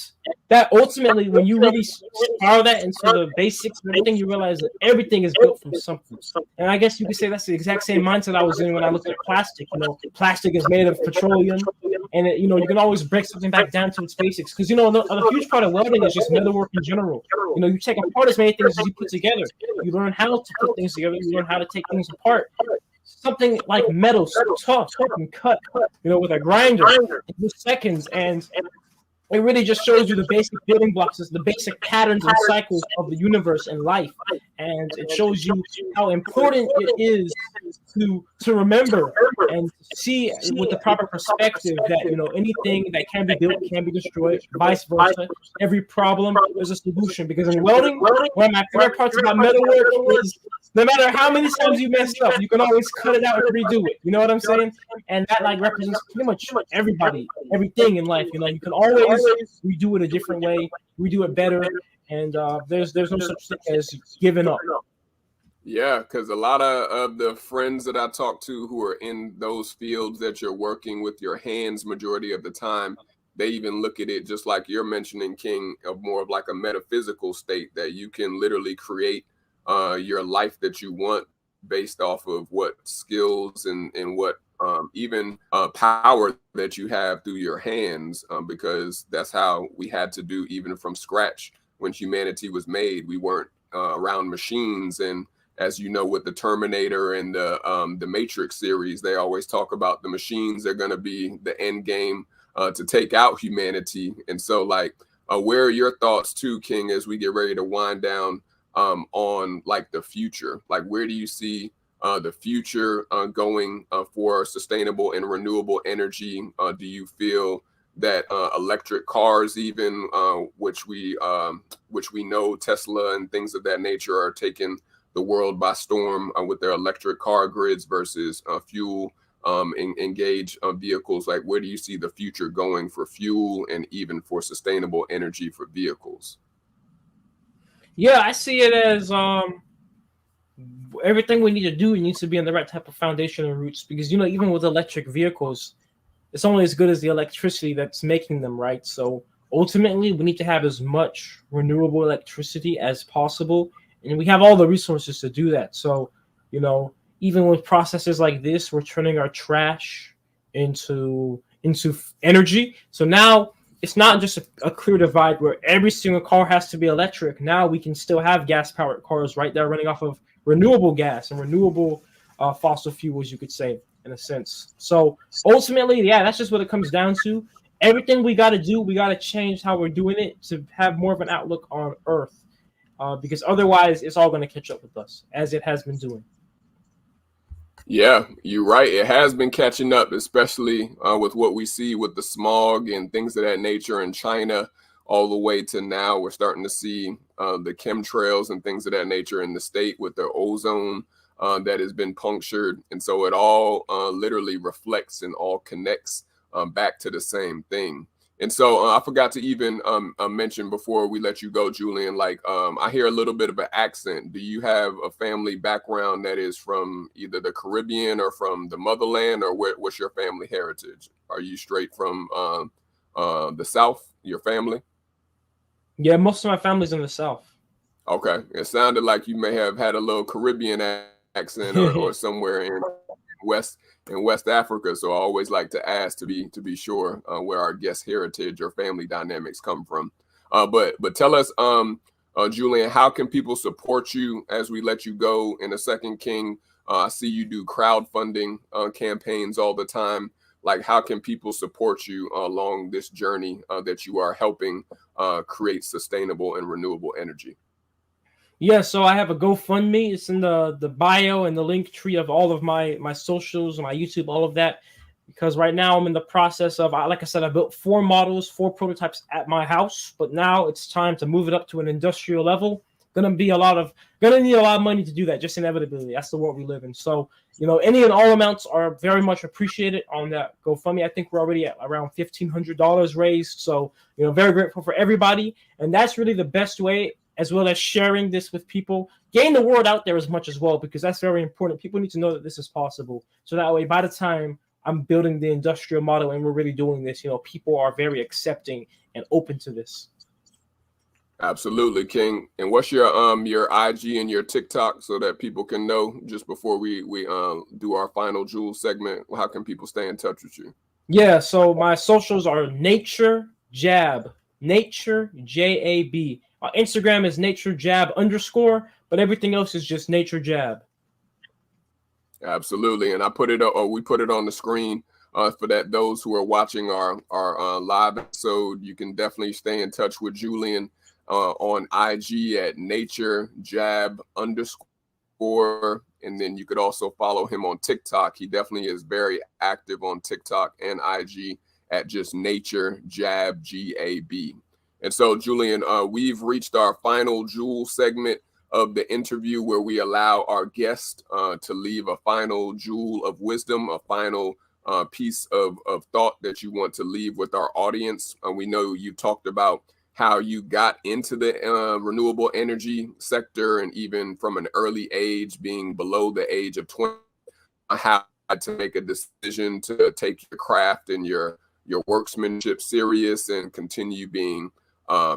that ultimately, when you really spiral that into the basics of everything, you realize that everything is built from something. And I guess you could say that's the exact same mindset I was in when I looked at plastic. You know, plastic is made of petroleum, and you know, you can always break something back down to its basics. Because you know, a huge part of welding is just metalwork in general. You know, you take apart as many things as you put together. You learn how to put things together. You learn how to take things apart. Something like metal, so tough, you can cut. You know, with a grinder in just seconds, and it really just shows you the basic building blocks, the basic patterns and cycles of the universe and life. And it shows you how important it is to remember and see with the proper perspective that, you know, anything that can be built can be destroyed, vice versa. Every problem, there's a solution. Because in welding, one of my favorite parts about metalwork is no matter how many times you mess up, you can always cut it out and redo it. You know what I'm saying? And that like represents pretty much everybody, everything in life. You know, you can always redo it a different way, redo it better, and there's no such thing as giving up. Yeah, because a lot of the friends that I talk to who are in those fields that you're working with your hands majority of the time, they even look at it just like you're mentioning, King, of more of like a metaphysical state that you can literally create your life that you want based off of what skills and what even power that you have through your hands, because that's how we had to do even from scratch when humanity was made. We weren't around machines. And as you know, with the Terminator and the Matrix series, they always talk about the machines are going to be the end game to take out humanity. And so like, where are your thoughts too, King, as we get ready to wind down on like the future? Like, where do you see the future going for sustainable and renewable energy? Do you feel that electric cars, even which we know Tesla and things of that nature are taking the world by storm with their electric car grids versus fuel engaged vehicles? Like, where do you see the future going for fuel and even for sustainable energy for vehicles? Yeah, I see it as everything we need to do needs to be on the right type of foundation and roots, because, you know, even with electric vehicles, it's only as good as the electricity that's making them, right? So ultimately, we need to have as much renewable electricity as possible, and we have all the resources to do that. So, you know, even with processes like this, we're turning our trash into energy. So now it's not just a clear divide where every single car has to be electric. Now we can still have gas-powered cars, right? That are running off of renewable gas and renewable fossil fuels, you could say, in a sense. So ultimately, yeah, that's just what it comes down to. everything we got to do, we got to change how we're doing it to have more of an outlook on Earth, because otherwise it's all going to catch up with us as it has been doing. Yeah, you're right. It has been catching up, especially with what we see with the smog and things of that nature in China, all the way to now. We're starting to see the chemtrails and things of that nature in the state with the ozone that has been punctured. And so it all literally reflects and all connects back to the same thing. And so I forgot to even mention before we let you go, Julian, like I hear a little bit of an accent. Do you have a family background that is from either the Caribbean or from the motherland, or what's your family heritage? Are you straight from the South, your family? Yeah, most of my family's in the South. Okay. It sounded like you may have had a little Caribbean accent or somewhere in West Africa. So I always like to ask to be sure where our guest heritage or family dynamics come from. But tell us, Julian, how can people support you as we let you go in a second, King? I see you do crowdfunding campaigns all the time. Like, how can people support you along this journey that you are helping create sustainable and renewable energy? Yeah, so I have a GoFundMe. It's in the bio and the link tree of all of my socials, my YouTube, all of that. Because right now I'm in the process of, like I said, I built 4 models, 4 prototypes at my house, but now it's time to move it up to an industrial level. Gonna need a lot of money to do that, just inevitably. That's the world we live in. So, any and all amounts are very much appreciated on that GoFundMe. I think we're already at around $1,500 raised. So, very grateful for everybody. And that's really the best way, as well as sharing this with people, getting the word out there as much as well, because that's very important. People need to know that this is possible. So that way, by the time I'm building the industrial model and we're really doing this, people are very accepting and open to this. Absolutely, King. And what's your IG and your TikTok so that people can know just before we do our final Jewel segment? How can people stay in touch with you? Yeah, so my socials are Nature Jab, Nature JAB. Instagram is Nature Jab _, but everything else is just Nature Jab. Absolutely, and I put it we put it on the screen for that those who are watching our live episode. You can definitely stay in touch with Julian on IG at Nature Jab _, and then you could also follow him on TikTok. He definitely is very active on TikTok and IG at just Nature Jab GAB. And so, Julian, we've reached our final Jewel segment of the interview, where we allow our guest to leave a final jewel of wisdom, a final piece of thought that you want to leave with our audience. We know you talked about how you got into the renewable energy sector, and even from an early age, being below the age of 20, how to make a decision to take your craft and your workmanship serious and continue being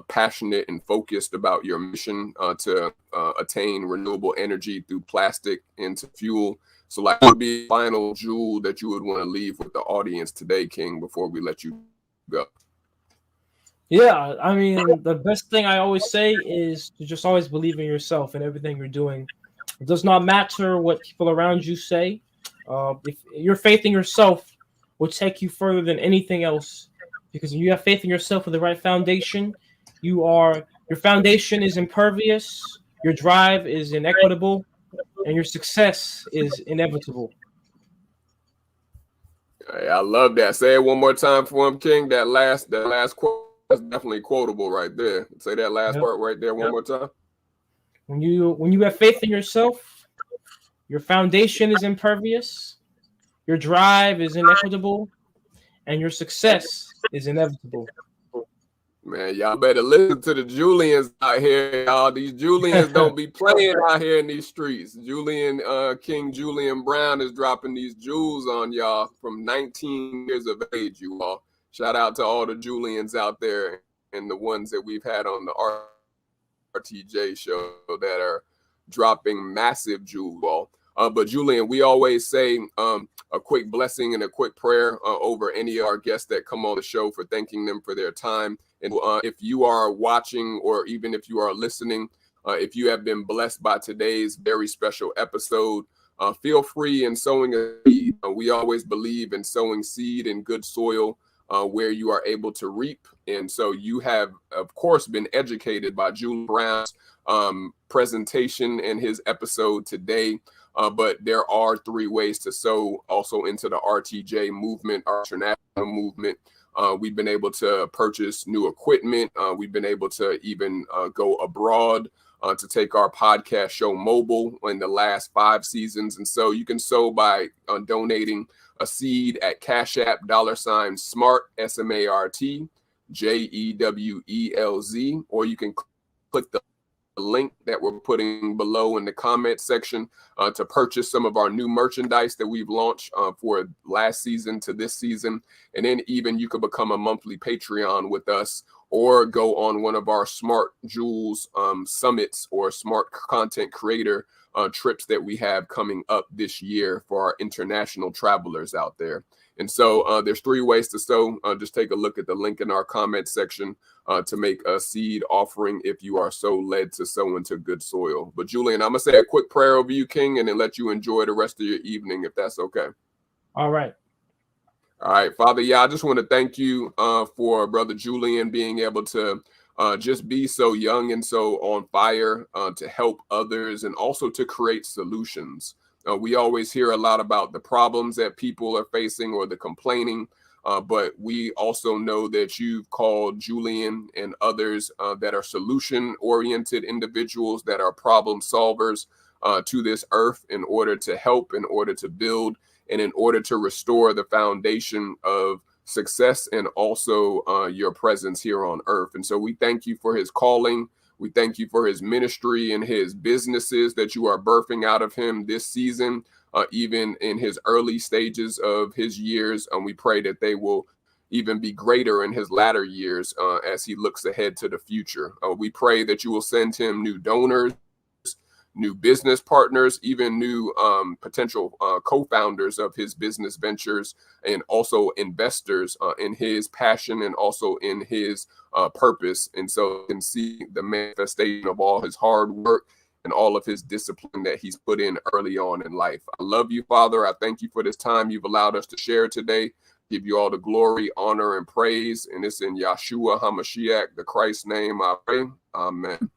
passionate and focused about your mission to attain renewable energy through plastic into fuel. So, like, what would be a final jewel that you would want to leave with the audience today, King, before we let you go? Yeah, I mean, the best thing I always say is to just always believe in yourself and everything you're doing. It does not matter what people around you say. If your faith in yourself will take you further than anything else, because when you have faith in yourself with the right foundation, your foundation is impervious, your drive is inequitable, and your success is inevitable. Hey, I love that. Say it one more time for him, King. That last quote is definitely quotable right there. Say that last part right there one more time. When you have faith in yourself, your foundation is impervious, your drive is inequitable, and your success is inevitable. Man, y'all better listen to the Julians out here, y'all. These Julians don't be playing out here in these streets. King Julian Brown is dropping these jewels on y'all from 19 years of age, you all. Shout out to all the Julians out there and the ones that we've had on the RTJ show that are dropping massive jewels. But Julian, we always say a quick blessing and a quick prayer over any of our guests that come on the show, for thanking them for their time. And if you are watching, or even if you are listening, if you have been blessed by today's very special episode, feel free in sowing a seed. We always believe in sowing seed in good soil where you are able to reap. And so you have, of course, been educated by Julian Brown's presentation in his episode today. But there are 3 ways to sow also into the RTJ movement, our international movement. We've been able to purchase new equipment. We've been able to even go abroad to take our podcast show mobile in the last 5 seasons. And so you can sow by donating a seed at Cash App $SMART, SMART, JEWELZ, or you can click the link that we're putting below in the comment section to purchase some of our new merchandise that we've launched for last season to this season. And then even you could become a monthly Patreon with us, or go on one of our Smart Jewelz summits or smart content creator trips that we have coming up this year for our international travelers out there. And so there's 3 ways to sow. Just take a look at the link in our comment section to make a seed offering if you are so led to sow into good soil. But Julian, I'm going to say a quick prayer over you, King, and then let you enjoy the rest of your evening, if that's okay. All right. All right, Father, I just want to thank you for Brother Julian being able to just be so young and so on fire to help others and also to create solutions. We always hear a lot about the problems that people are facing or the complaining, but we also know that you've called Julian and others that are solution-oriented individuals, that are problem solvers to this earth in order to help, in order to build, and in order to restore the foundation of success and also your presence here on earth. And so we thank you for his calling. We thank you for his ministry and his businesses that you are birthing out of him this season, even in his early stages of his years. And we pray that they will even be greater in his latter years as he looks ahead to the future. We pray that you will send him new donors, new business partners, even new potential co-founders of his business ventures, and also investors in his passion and also in his purpose. And so you can see the manifestation of all his hard work and all of his discipline that he's put in early on in life. I love you, Father. I thank you for this time you've allowed us to share today. Give you all the glory, honor, and praise. And it's in Yahshua HaMashiach, the Christ's name, I pray. Amen.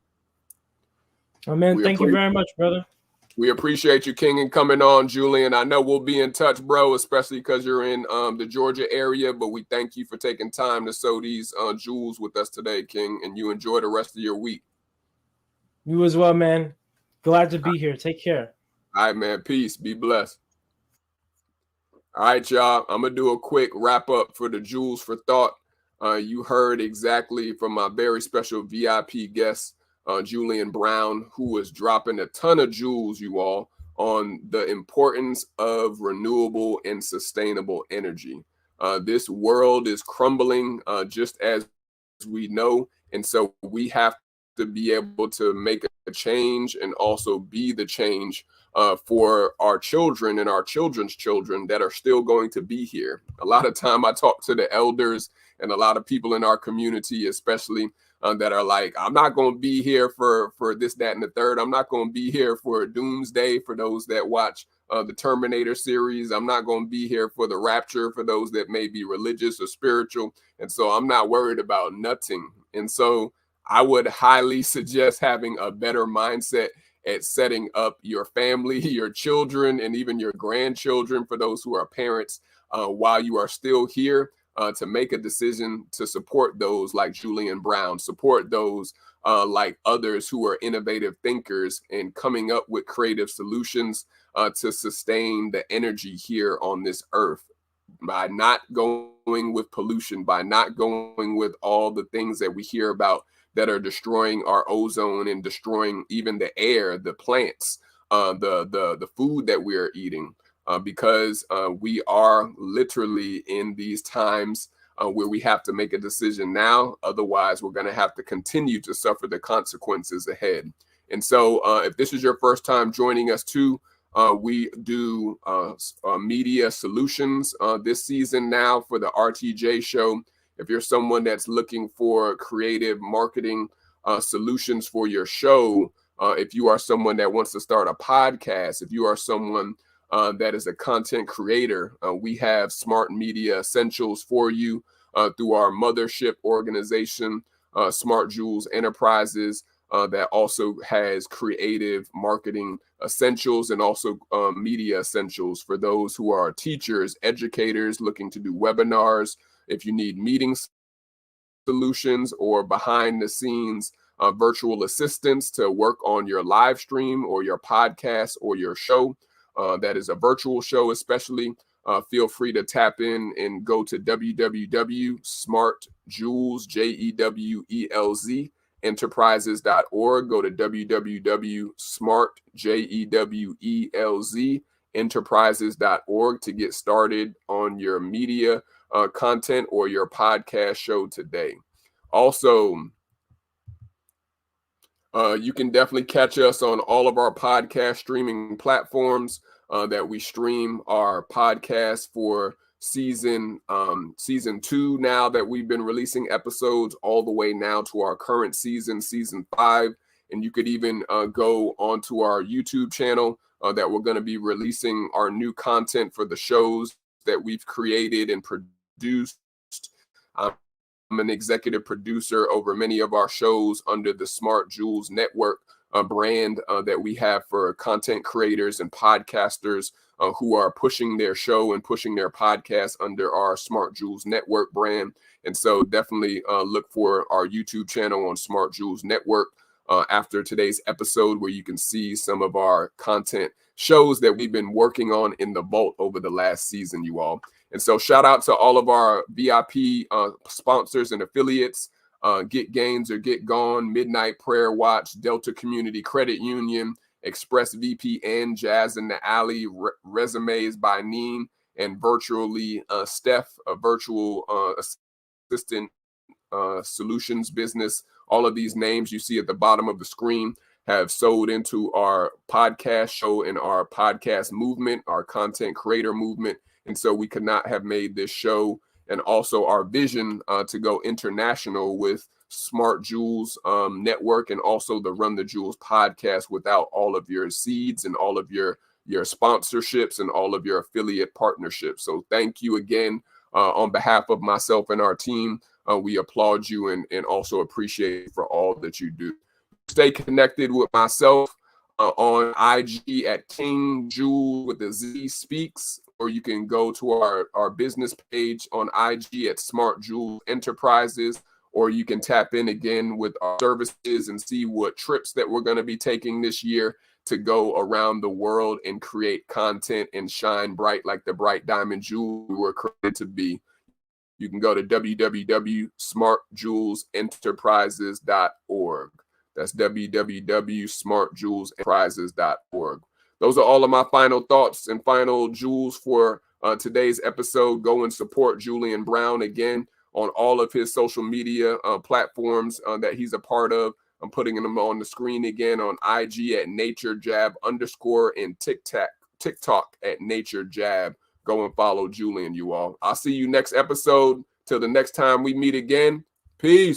Amen. Thank you very much, brother. We appreciate you, King, and coming on, Julian. I know we'll be in touch, bro, especially because you're in the Georgia area, but we thank you for taking time to sow these jewels with us today, King, and you enjoy the rest of your week. You as well, man. Glad to be here. Take care. All right, man. Peace. Be blessed. All right, y'all. I'm going to do a quick wrap up for the Jewels for Thought. You heard exactly from my very special VIP guest, Julian Brown, who was dropping a ton of jewels, you all, on the importance of renewable and sustainable energy. This world is crumbling just as we know. And so we have to be able to make a change and also be the change for our children and our children's children that are still going to be here. A lot of time I talk to the elders and a lot of people in our community, especially that are like, I'm not going to be here for this, that, and the third. I'm not going to be here for Doomsday for those that watch the Terminator series. I'm not going to be here for the rapture for those that may be religious or spiritual. And so I'm not worried about nothing. And so I would highly suggest having a better mindset at setting up your family, your children, and even your grandchildren for those who are parents while you are still here. To make a decision to support those like Julian Brown, support those like others who are innovative thinkers and coming up with creative solutions to sustain the energy here on this earth by not going with pollution, by not going with all the things that we hear about that are destroying our ozone and destroying even the air, the plants, the food that we are eating. Because we are literally in these times where we have to make a decision now. Otherwise, we're going to have to continue to suffer the consequences ahead. And so if this is your first time joining us too, we do media solutions this season now for the RTJ show. If you're someone that's looking for creative marketing solutions for your show, if you are someone that wants to start a podcast, if you are someone that is a content creator, we have smart media essentials for you through our mothership organization, Smart Jewelz Enterprises, that also has creative marketing essentials and also media essentials for those who are teachers, educators looking to do webinars. If you need meeting solutions or behind the scenes virtual assistants to work on your live stream or your podcast or your show, that is a virtual show especially, feel free to tap in and go to www.smartjewelz, Jewelz, enterprises.org. Go to www.smartjewelz, enterprises.org to get started on your media content or your podcast show today. Also, you can definitely catch us on all of our podcast streaming platforms that we stream our podcast for season 2 now that we've been releasing episodes all the way now to our current season 5. And you could even go onto our YouTube channel that we're going to be releasing our new content for the shows that we've created and produced. I'm an executive producer over many of our shows under the Smart Jewelz Network brand that we have for content creators and podcasters who are pushing their show and pushing their podcast under our Smart Jewelz Network brand. And so definitely look for our YouTube channel on Smart Jewelz Network after today's episode, where you can see some of our content shows that we've been working on in the vault over the last season, you all. And so shout out to all of our VIP sponsors and affiliates, Get Gains or Get Gone, Midnight Prayer Watch, Delta Community Credit Union, ExpressVPN, Jazz in the Alley, Resumes by Neen, and Virtually Steph, a virtual assistant solutions business. All of these names you see at the bottom of the screen have sold into our podcast show and our podcast movement, our content creator movement. And so we could not have made this show and also our vision to go international with Smart Jewelz Network and also the Run the Jewelz podcast without all of your seeds and all of your sponsorships and all of your affiliate partnerships. So thank you again on behalf of myself and our team. We applaud you and also appreciate for all that you do. Stay connected with myself on IG at King Jewel with the Z Speaks, or you can go to our business page on IG at Smart Jewelz Enterprises, or you can tap in again with our services and see what trips that we're going to be taking this year to go around the world and create content and shine bright like the bright diamond jewel we were created to be. You can go to www.smartjewelzenterprises.org. That's www.smartjewelzenterprises.org. Those are all of my final thoughts and final jewels for today's episode. Go and support Julian Brown again on all of his social media platforms that he's a part of. I'm putting them on the screen again on IG at NatureJab_ and TikTok at NatureJab. Go and follow Julian, you all. I'll see you next episode. Till the next time we meet again. Peace.